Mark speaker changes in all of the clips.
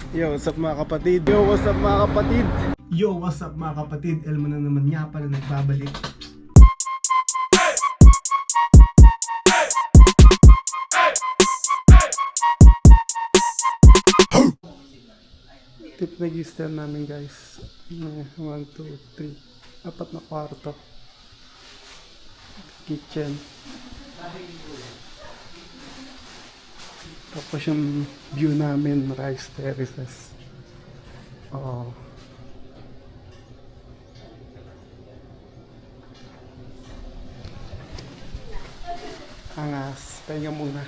Speaker 1: Yo, what's up mga kapatid? Yo, what's up mga kapatid? Yo, what's up mga kapatid? Elmo na naman nga pala nagbabalik. Tip na gistel namin guys. 1, 2, 3. Apat na kwarto. Kitchen. Tapos yung view namin, rice terraces. Oo. Angas. Pahinga muna.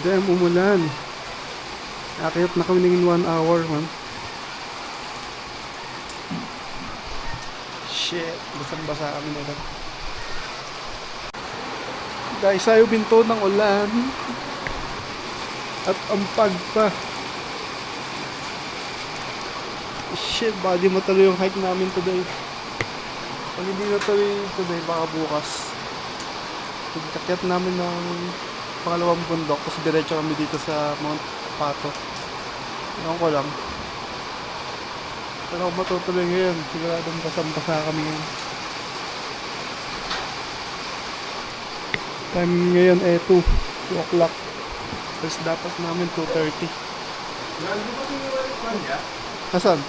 Speaker 1: Damn, umulan. Akit na kami ng 1 hour, man. Shit, basang-basa kami na. Guys, ayaw binto ng ulan. At ampag pa. Shit, baka di matuloy yung hike namin today. Pag hindi natuloy today, baka bukas. Pagkakyat namin ng pangalawang bundok, tapos diretso kami dito sa Mount Pato. Ewan ko lang. Pero kung matutuloy ngayon, siguradong basang-basa kami ngayon. Time ngayon 2 o'clock. Tapos dapat namin 2:30. Asan?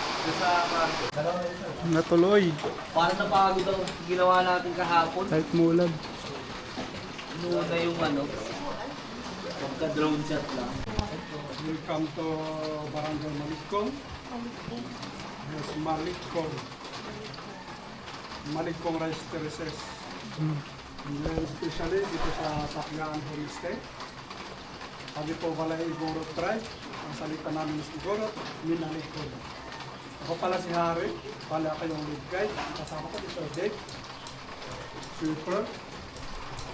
Speaker 1: Natuloy.
Speaker 2: Parang napagod ang ginawa natin kahapon.
Speaker 1: Kahit mulan.
Speaker 2: Nuna yung pagka-drone shot lang.
Speaker 1: Welcome to Barangay Malikong. Yes, Malikong. Malikong Rice Terraces. And then especially dito sa Takyan Homestay.
Speaker 3: Kami po pala ay Igorot tribe. Ang salita namin is Igorot, Minalikod. Ako pala si Harry, pala kayong lead guide. Kasama ko dito, Dave, Super.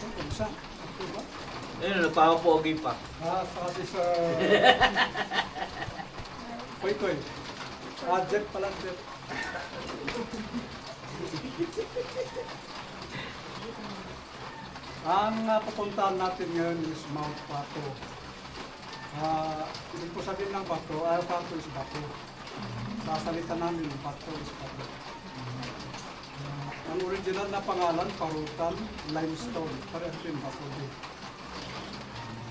Speaker 3: Kumusta? Ano ba?
Speaker 2: Ayun, nagpapapogi pa.
Speaker 3: Saka si Sir... Koy. Jet pala, Jet. Ang pupuntahan natin ngayon is Mount Pato. Hindi po sabihin ng Pato, Pato is Bato. Sa salita namin, Pato is Pato. Ang original na pangalan, Parutan, Limestone, pareho din Bato din.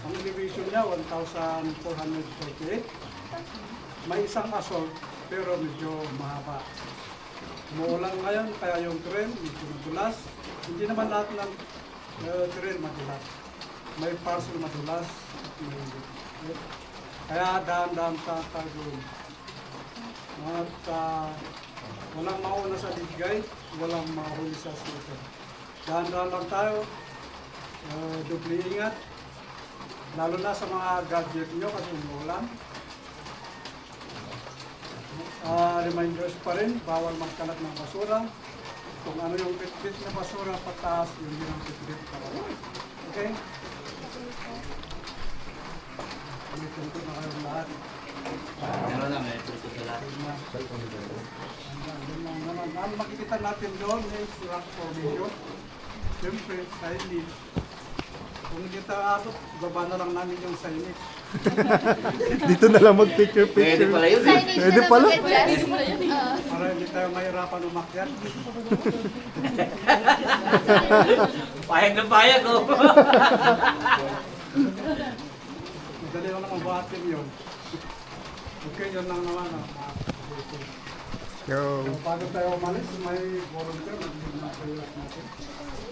Speaker 3: Ang elevation niya, 1,438. May isang assault, pero medyo mahaba. Umuulan ngayon, kaya yung tren medyo madulas. Hindi naman lahat ng tren madulas. May parcel madulas. Kaya dahan-dahan tayo doon. At walang mauna sa ligay, walang mahuli sa scooter. Dahan-dahan lang tayo. Doble ingat. Lalo na sa mga gadget nyo kasi umuulan. Reminders pa rin, bawal magkalat ng basura. Kung ano yung pitbit na basura pataas, yun din ang pitbit para. Okay? May tungkol na kayong lahat.
Speaker 2: Meron na, may tutok na lahat.
Speaker 3: Ang makikita natin doon is rock formation. Siyempre, signage. Kung hindi tayo abot, baba na lang namin yung signage.
Speaker 1: Dito na lang mag-picture.
Speaker 2: Pwede pala yun.
Speaker 1: Pwede pala.
Speaker 3: Para hindi tayo mahirapan umakyat.
Speaker 2: Payag na payag, oh.
Speaker 3: Madali lang naman buhatin yun. Okay, yun lang naman.
Speaker 1: Yo.
Speaker 3: Bago tayo umalis, may volunteer. Nag-ibig na tayo natin.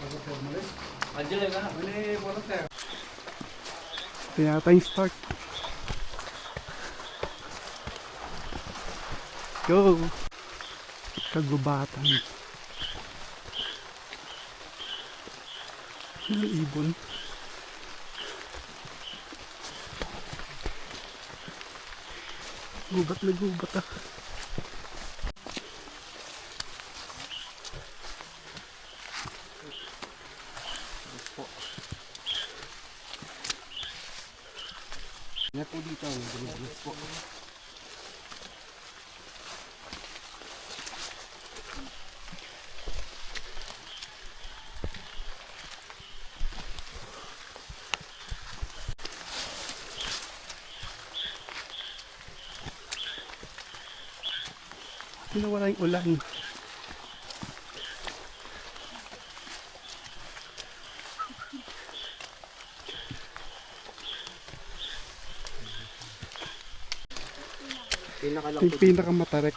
Speaker 3: Bago tayo umalis.
Speaker 2: Angelo, ka na.
Speaker 3: May volunteer.
Speaker 1: Ito yata yung start. Go! Kagubatan. Ang ibon. Gubat na gubat ah. Yan po dito ang gubat po. Nawala yung ulan. Yung pinakamatarik.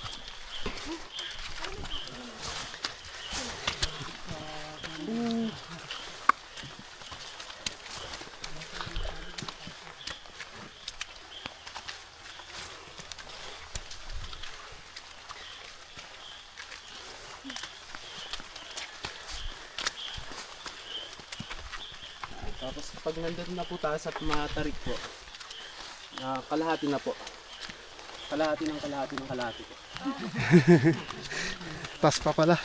Speaker 4: Tapos kapag nandun na po tayo sa matarik po, kalahati na po. Kalahati ng kalahati ng kalahati po.
Speaker 1: Tas pa pala.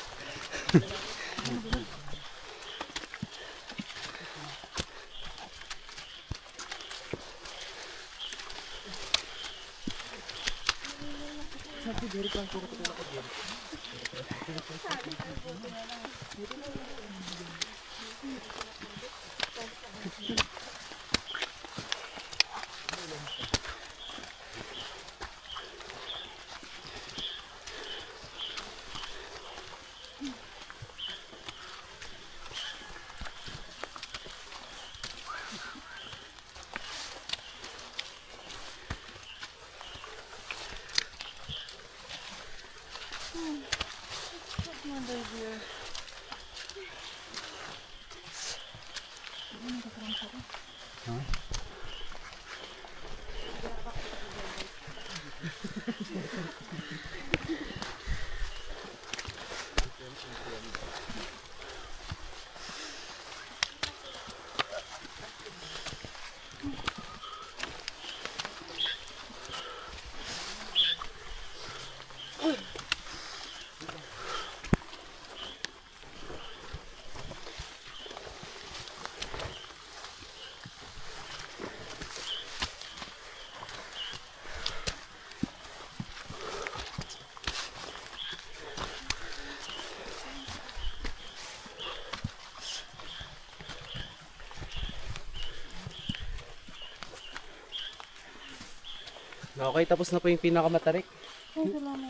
Speaker 4: Okay, tapos na po yung pinakamatarik.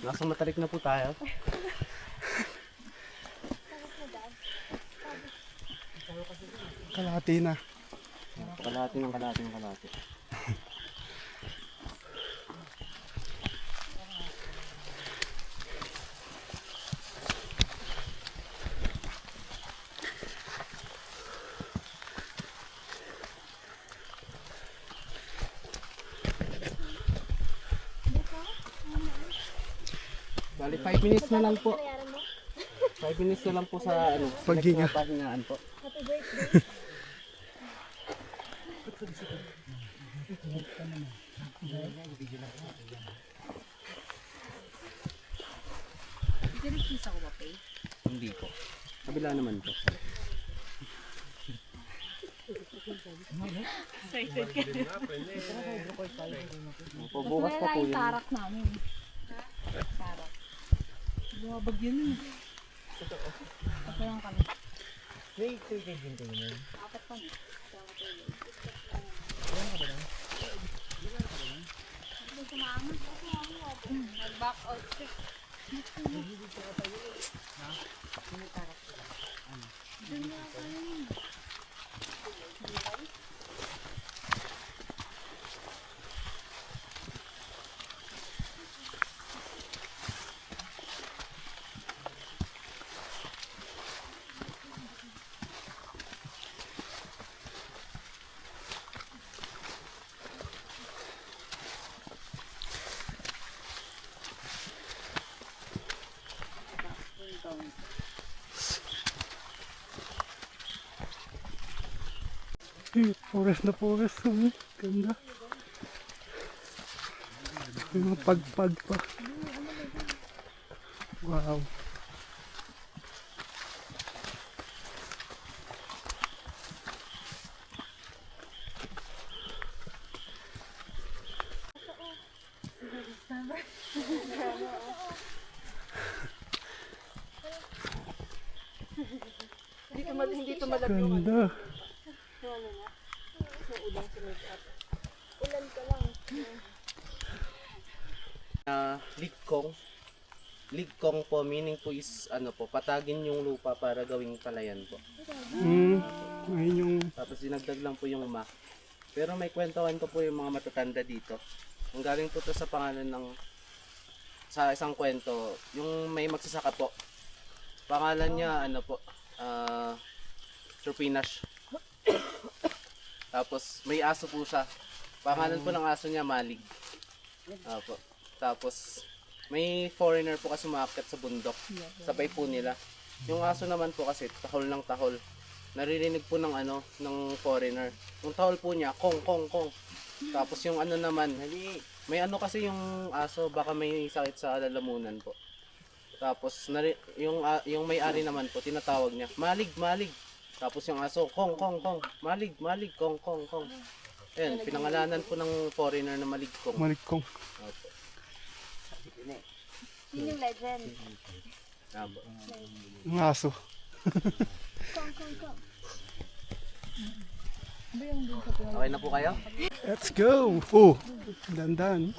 Speaker 4: Nasa matarik na po tayo.
Speaker 1: Kalahati na.
Speaker 4: Kalahati ng kalahati ng kalahati. Bali 5 minutes na lang po. 5 minutes na lang po sa ano,
Speaker 1: Paghinga.
Speaker 4: next na pahingaan po. Hindi po. Kabila naman po. Opo, bukas pa po yun.
Speaker 5: Tarak namin. Tarak. Bumabag yun eh. Ako lang kami. Apat pa. Nag-back out siya.
Speaker 1: Forest na forest. Ganda. May mga pagpag pa. Wow. Ganda.
Speaker 4: Ligkong. Ligkong po, meaning po is ano po, patagin yung lupa para gawing palayan po.
Speaker 1: Ayun yung
Speaker 4: Tapos dinagdag lang po yung ma. Pero may kwentuhan ko po yung mga matatanda dito. Ang galing po to sa pangalan ng sa isang kwento, yung may magsasaka po. Pangalan niya ano po, Tropinash. Tapos may aso po siya. Pangalan po ng aso niya Malig. Apo. Tapos may foreigner po kasi umakyat sa bundok. Sabay po nila. Yung aso naman po kasi tahol ng tahol. Naririnig po ng ano ng foreigner. Yung tahol po niya kong kong kong. Tapos yung ano naman, may ano kasi yung aso baka may sakit sa lalamunan po. Tapos yung may-ari naman po tinatawag niya, Malig, Malig. Tapos yung aso, Kong, Kong, Kong, Malig, Malig, Kong, Kong, Kong. Ayan, pinangalanan po ng foreigner na Malig Kong.
Speaker 1: malikong.
Speaker 4: Opo.
Speaker 5: Yun yung legend.
Speaker 4: Opo.
Speaker 1: Ang aso.
Speaker 4: Okay na po kayo?
Speaker 1: Let's go! Oh, dandan.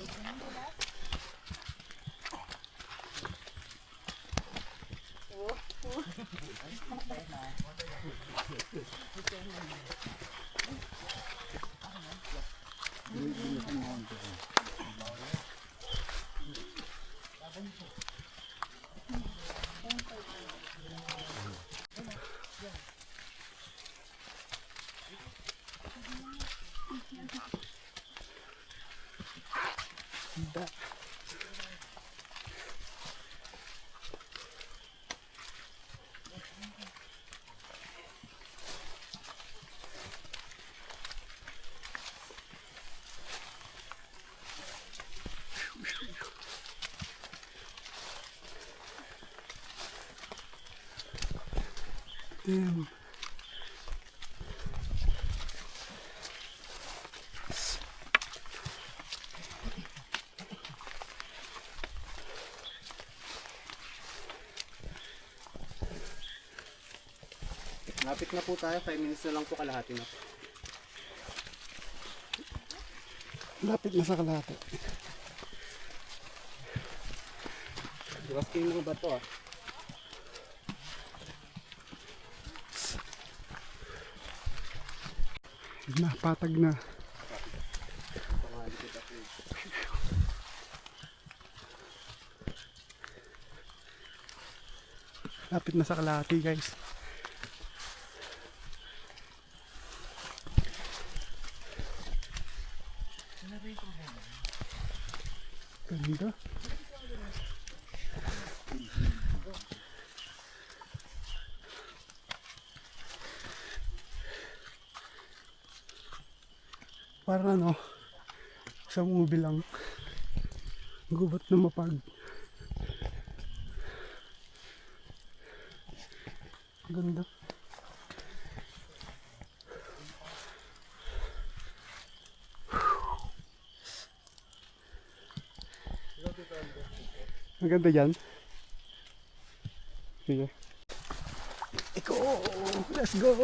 Speaker 1: Damn.
Speaker 4: Lapit na po tayo, 5 minutes na lang po kalahati na po.
Speaker 1: Lapit na sa kalahati.
Speaker 4: Rasking mo ba to ah?
Speaker 1: Na, patag na. Lapit na sa kalahati guys. Ganda. Parang ano, sa movie lang. Gubat na mapag. Ganda. Maganda dyan. Sige. Iko! Let's go!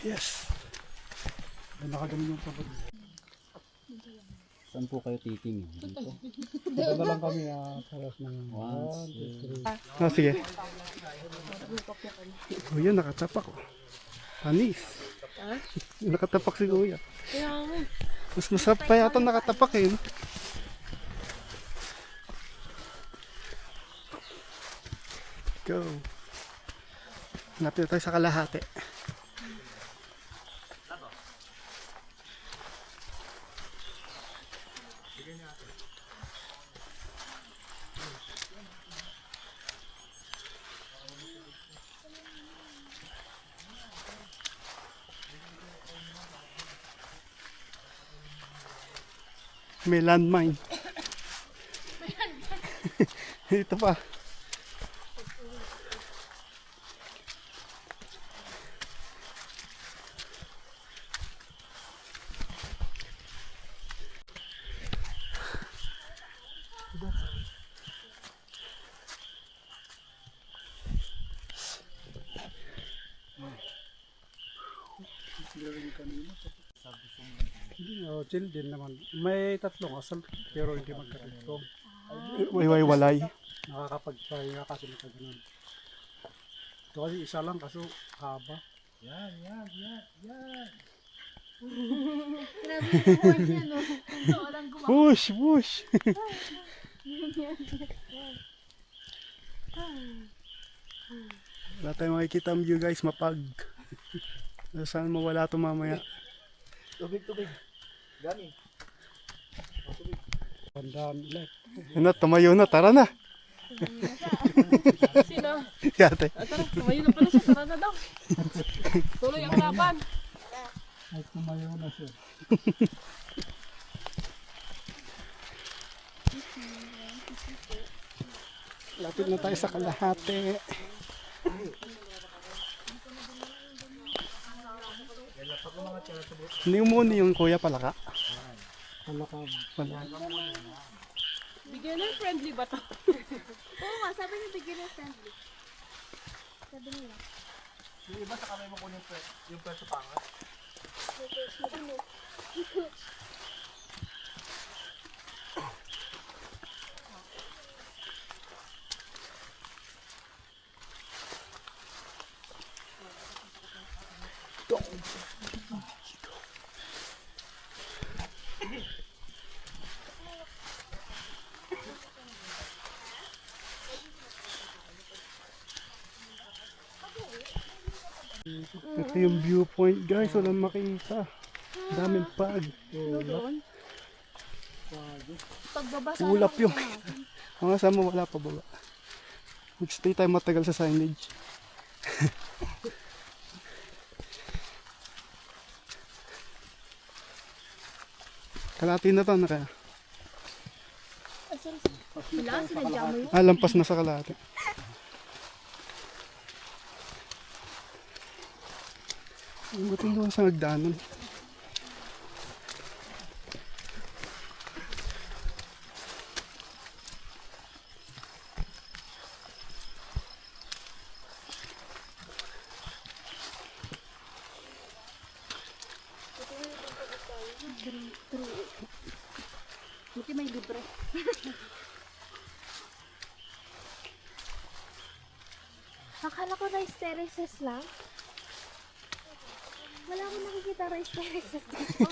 Speaker 1: Yes! Nakagaling yung pagod.
Speaker 4: Saan po kayo titingin? Dito?
Speaker 3: Dito na lang kami paras ng 1, 2, 3.
Speaker 1: Sige. Kuya, nakatapak. Anis. Nakatapak si Kuya. Mas masarap pa yata nakatapak eh. No? Go. Lapit na tayo sa kalahati. May landmine. Ito pa.
Speaker 3: Chill din naman. May tatlong asal pero hindi magkarito.
Speaker 1: Walay.
Speaker 3: Nakakapagpahinga kasi nakaganon. Ito kasi isa lang kaso haba.
Speaker 5: Grabe yung buwan niya, no? Ito, walang
Speaker 1: Push, push. Wala tayong makikita ang view guys, mapag. Saan mawala ito mamaya.
Speaker 2: Tubig. Gani.
Speaker 3: Bandaan ulit.
Speaker 1: Yun na, tumayo na, tara na.
Speaker 6: Sino?
Speaker 1: Yate.
Speaker 6: Tara, tumayo na pala siya. Tara na daw. Tuloy ang laban.
Speaker 3: Ay tumayo na siya.
Speaker 1: Lapit na tayo sa kalahati. Hindi umuni yung kuya palaka.
Speaker 3: Palakab.
Speaker 6: Beginner friendly ba to?
Speaker 5: Oo nga, sabi niya beginner friendly. Sabi nila.
Speaker 2: Yung iba sa kamay mo kunin yung pwesto pangat.
Speaker 1: Ito yung viewpoint guys, walang makita. Daming pag.
Speaker 5: Pagbaba sa
Speaker 1: Ulap yung mga sama wala pa baba. Magstay tayo matagal sa signage. Kalahati na to na kaya.
Speaker 6: Wala, sinadya mo yun.
Speaker 1: Lampas na sa kalahati. Buti doon sa nagdaanan.
Speaker 6: Buti may libre.
Speaker 5: Akala ko rice terraces lang. Wala akong nakikita rice terraces dito.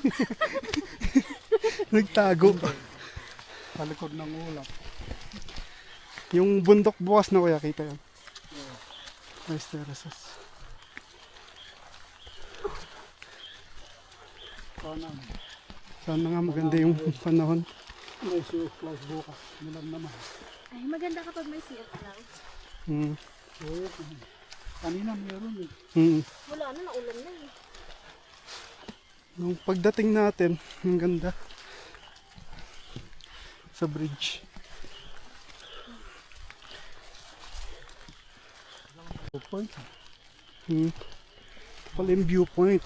Speaker 1: Nagtago.
Speaker 3: Sa likod ng ulap.
Speaker 1: Yung bundok bukas na kuya, kita yan. Rice terraces. Sana nga maganda yung panahon.
Speaker 3: May sea clouds bukas. Nilam naman.
Speaker 5: Ay, maganda kapag may sea of clouds.
Speaker 1: Mm.
Speaker 3: Oo. Kanina meron eh.
Speaker 1: Mm.
Speaker 5: Wala na, naulan na eh.
Speaker 1: Nung pagdating natin, ang ganda. Sa bridge.
Speaker 3: Viewpoint.
Speaker 1: Hmm. Ito pala yung viewpoint.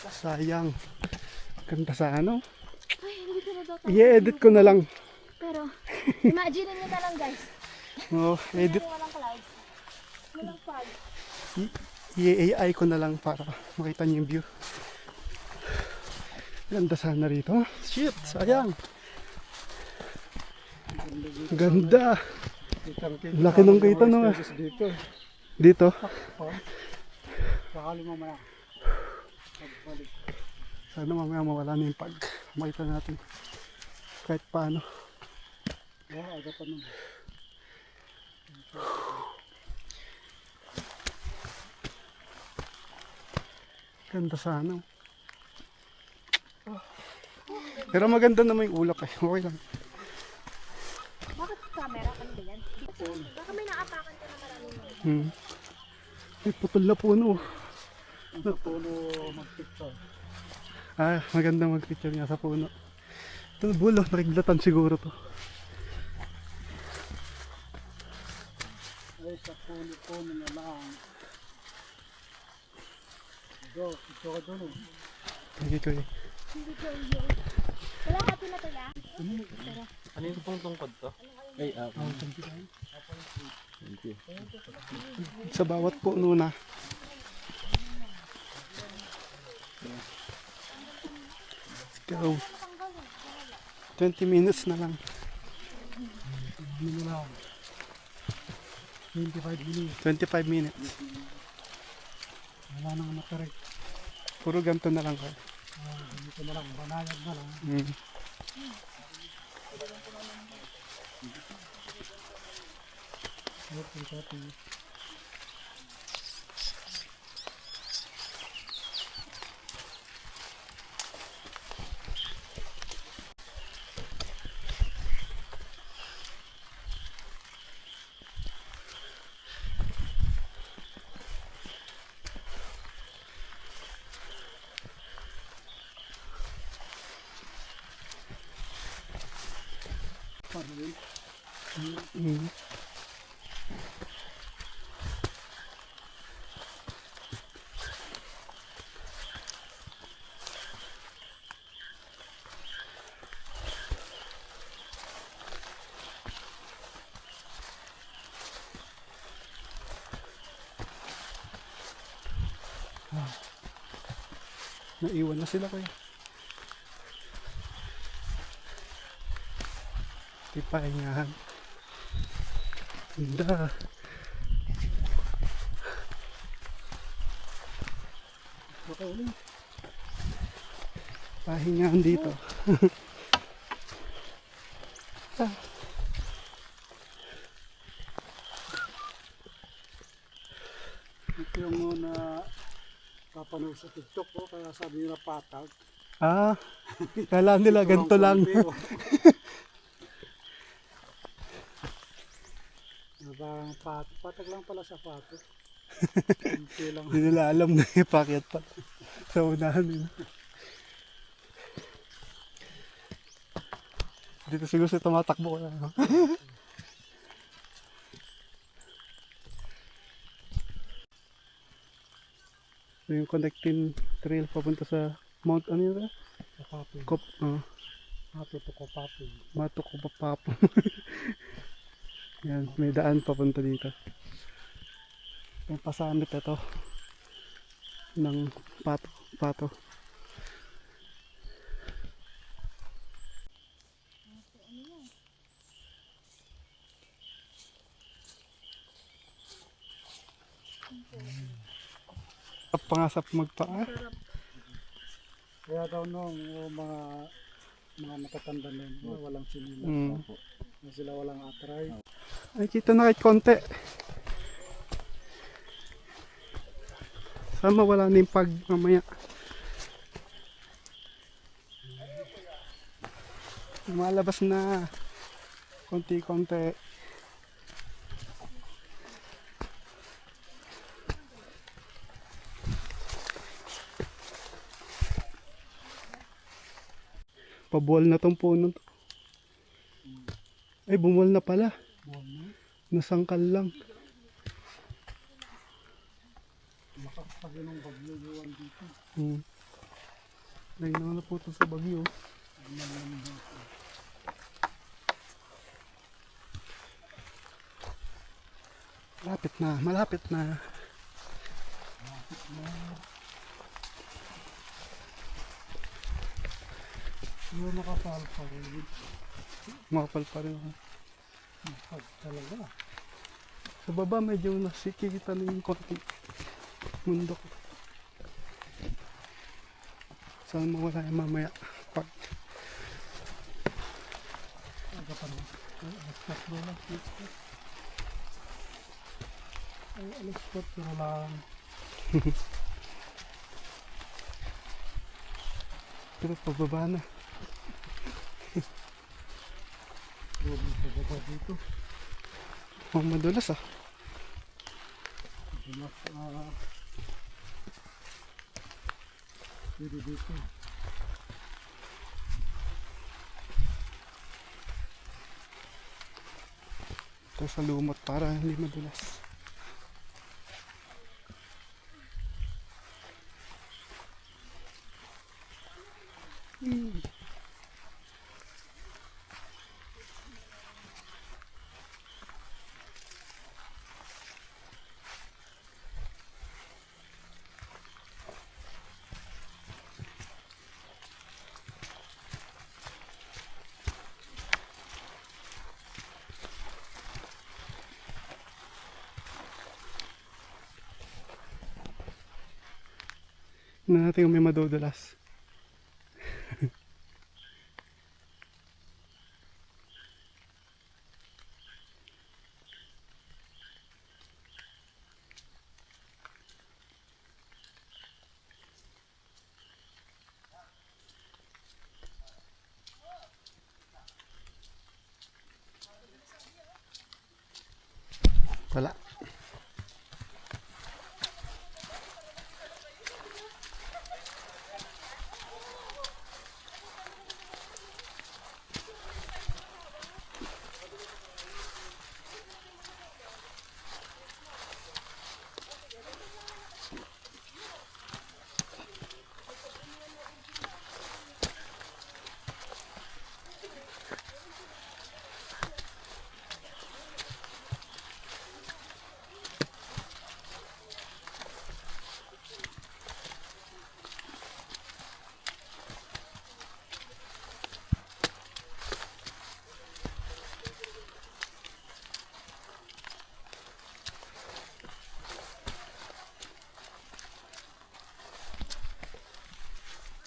Speaker 1: Sayang. Ganda sa ano.
Speaker 5: Ay, hindi ko na daw tayo.
Speaker 1: I-edit ko na lang.
Speaker 5: Pero, imagine nyo na lang guys.
Speaker 1: Oh, edit.
Speaker 5: Walang clouds. Walang fog.
Speaker 1: I-AI ko na lang para makita niyo yung view. Ganda sana rito. Shit, sayang. Ganda. Laki nung kita no.
Speaker 3: Dito.
Speaker 1: Dito.
Speaker 3: Sakali mamaya. Pagbalik.
Speaker 1: Sana mamaya mawala na yung pag makita natin. Kahit paano.
Speaker 3: Aga pa naman.
Speaker 1: Ganda sana. Pero maganda naman yung ulap eh. Okay lang.
Speaker 5: Bakit camera? Ano ba yan? Baka may naapakan ka na maraming.
Speaker 1: Hmm. Ay, putol na puno.
Speaker 3: Sa puno mag-picture.
Speaker 1: Maganda mag-picture nga sa puno. Ito bulo, nakiglatan siguro to.
Speaker 3: Ay, sa puno na lang. Ito ka doon eh.
Speaker 1: Sige ko eh.
Speaker 5: Hindi ko yun. Wala ka pinatula?
Speaker 4: Ano yung pong tungkod to?
Speaker 1: Sa bawat puno na. Go. 20 minutes na lang.
Speaker 3: 25 minutes.
Speaker 1: 25 minutes.
Speaker 3: Wala nang matarik.
Speaker 1: Puro ganito na lang ko.
Speaker 3: Dito na lang. Banayag na lang.
Speaker 1: Mm. Mm. Naiwan na sila kuya. Di pahingahan. Ganda. Pahingahan dito.
Speaker 3: Ito yung muna papanood sa TikTok ko. Kaya sabi nila patag.
Speaker 1: Kala nila ganito lang.
Speaker 3: Parang patag lang pala sa pato. Kunti lang.
Speaker 1: Hindi nila alam na ipakyat pa sa unahan nila. Dito siguro siya tumatakbo ko na. No? So, yung connecting trail papunta sa Mount ano yun?
Speaker 3: Kapapi. Happy to Kapapi.
Speaker 1: Mato ko papapo. Yan, may daan papunta dito. Yung pasamit ito ng pato. Pangasap magpaa.
Speaker 3: Kaya daw nung mga matatanda nun, walang sinila.
Speaker 1: Mm.
Speaker 3: Na sila walang atray.
Speaker 1: Ay, kita na kahit konti. Sana wala na yung pag mamaya. Lumalabas na. Konti-konti. Pabuwal na tong puno to. Ay, bumuwal na pala. Nasangkal lang.
Speaker 3: Lakas pa ng bagyo buwan dito.
Speaker 1: Ay, nakaputol sa bagyo. Malapit na.
Speaker 3: Yung nakasal pa rin.
Speaker 1: Makapal pa rin ako.
Speaker 3: Pag talaga.
Speaker 1: Sa baba medyo nasikikita na yung konti mundok. Sana mawala yung mamaya. Pag
Speaker 3: Aga pa na. Alas 4 lang. Ay, alas 4 lang.
Speaker 1: pero pababa na.
Speaker 3: Doon sa baba dito.
Speaker 1: Madulas ah.
Speaker 3: Mas, dito.
Speaker 1: Ito sa lumot para hindi madulas. Na natin kung may madudulas. Wala.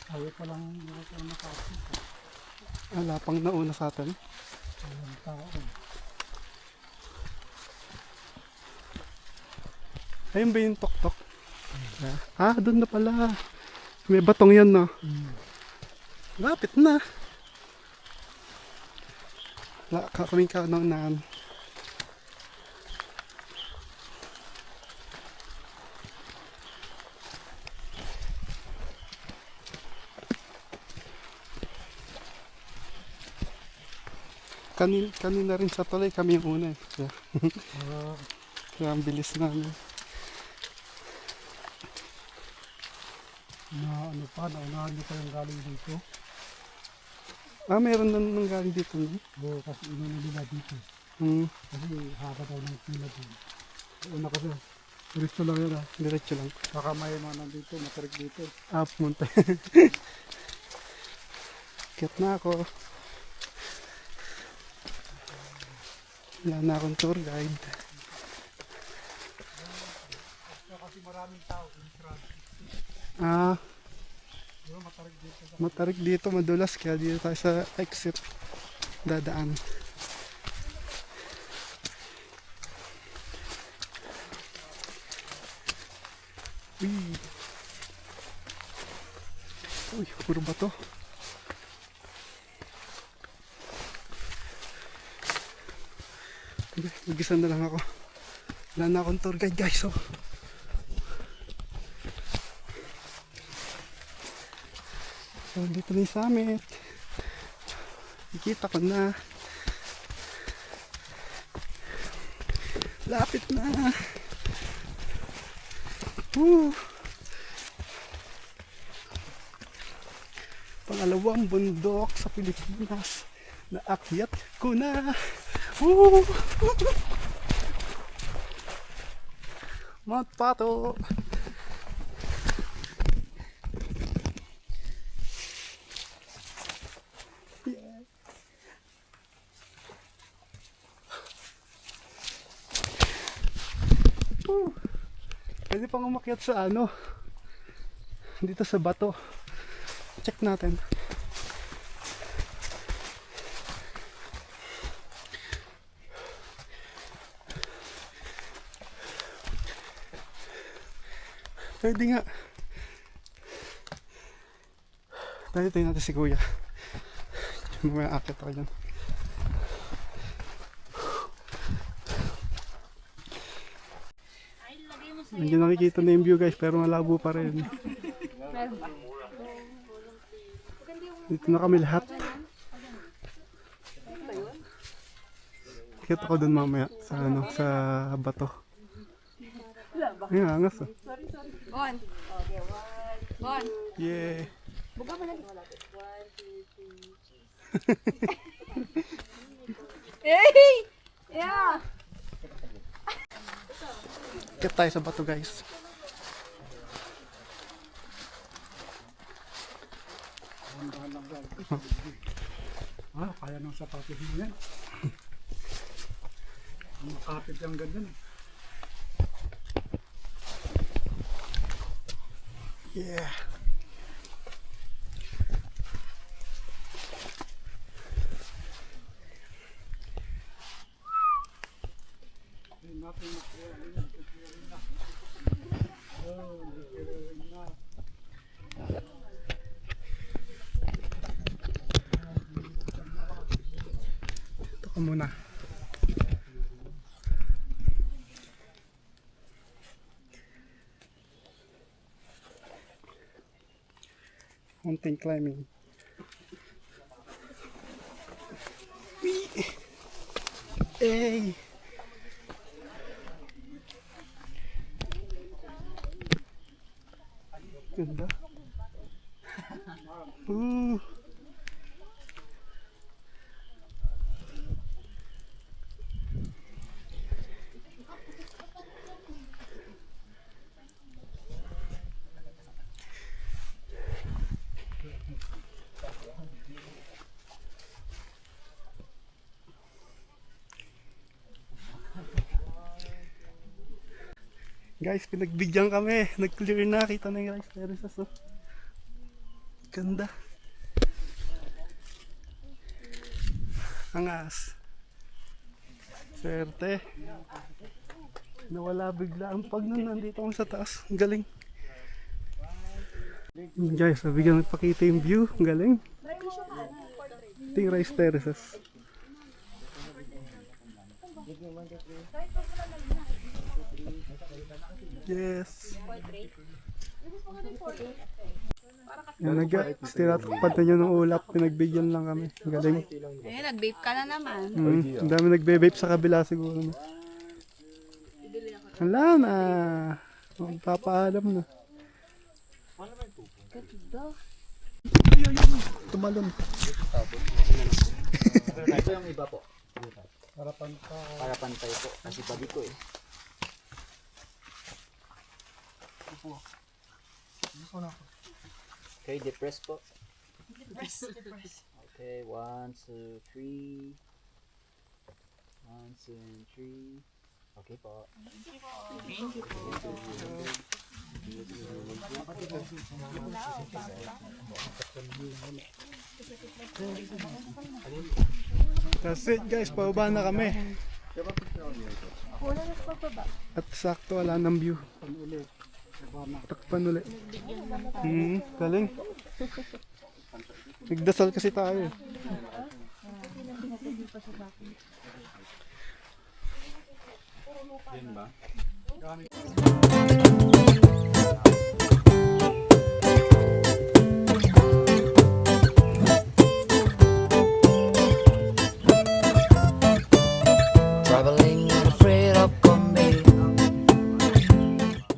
Speaker 3: Ayaw pa lang nakapit.
Speaker 1: Wala pang nauna sa atin.
Speaker 3: Walang tao.
Speaker 1: Ayun ba yung tok-tok? Ah, doon na pala. May batong yan, no? Lapit na. Wala, kaming kaunang. Kanina rin sa tulay kami yung una eh. Kaya, kaya ang bilis namin.
Speaker 3: Na ano pa, naunahan nyo pa yung galing dito.
Speaker 1: Meron na nang galing dito. No?
Speaker 3: Oo, kasi inuna nila dito. Kasi haka daw ng pila dito. Una kasi, diretso lang yun
Speaker 1: Diretso lang.
Speaker 3: Baka may mga nandito, matarik dito.
Speaker 1: Pumunta. Kiyat na ako. Wala na akong tour guide.
Speaker 3: Kasi maraming tao,
Speaker 1: Matarik dito, madulas. Kaya dito tayo sa exit. Dadaan. Uy, puro bato. Mag-isa na lang ako. Wala na akong tour guide guys. So, dito na yung summit. Nakita ko na. Lapit na. Woo! Pangalawang bundok sa Pilipinas. Naakyat ko na. Woo! Mount Pato. Pwede pang umakyat sa ano, dito sa bato. Check natin. Pwede nga. Tayo natin si kuya. Mamaya akit ako dyan. Hindi nakikita na yung view guys, pero malabo pa rin. Dito na kami lahat. Kita ko dun mamaya sa ano, sa bato. Ayun, angas oh.
Speaker 6: Bon. Bon.
Speaker 1: Yeah.
Speaker 6: Buka mo lang. Hey! Yeah!
Speaker 1: Kaya tayo sa bato guys.
Speaker 3: Kaya ng sapatos mo yan. Makapit yung ganyan.
Speaker 1: Yeah. Ito ka muna. Mountain climbing. Hey! Ganda. Ooh. Guys, pinagbigyan kami. Nag-clear na. Kita na yung rice terraces. Oh. Ganda. Angas. Swerte. Nawala bigla ang pag nun nandito kami sa taas. Ang galing. Guys, bigyan nagpakita yung view. Ang galing. Ito yung rice terraces. Yes. Yan, tinatakpan na nyo ng ulap. Pinagbigyan lang kami. Ang galing.
Speaker 6: Eh, nag-vape ka na naman.
Speaker 1: Ang dami nagbe-vape sa kabila siguro. No? Wala na. Magpapaalam na. Tumalon.
Speaker 2: Ito yung iba po. Para pantay po. Kasi babi ko eh. Okay, depress po. Okay, 1, 2, 3. 1, 2, and 3. Okay po.
Speaker 1: That's it guys, pababa na kami. At sakto wala ng view. Takpan ulit. Galing. Nagdasal kasi tayo. Yan ba?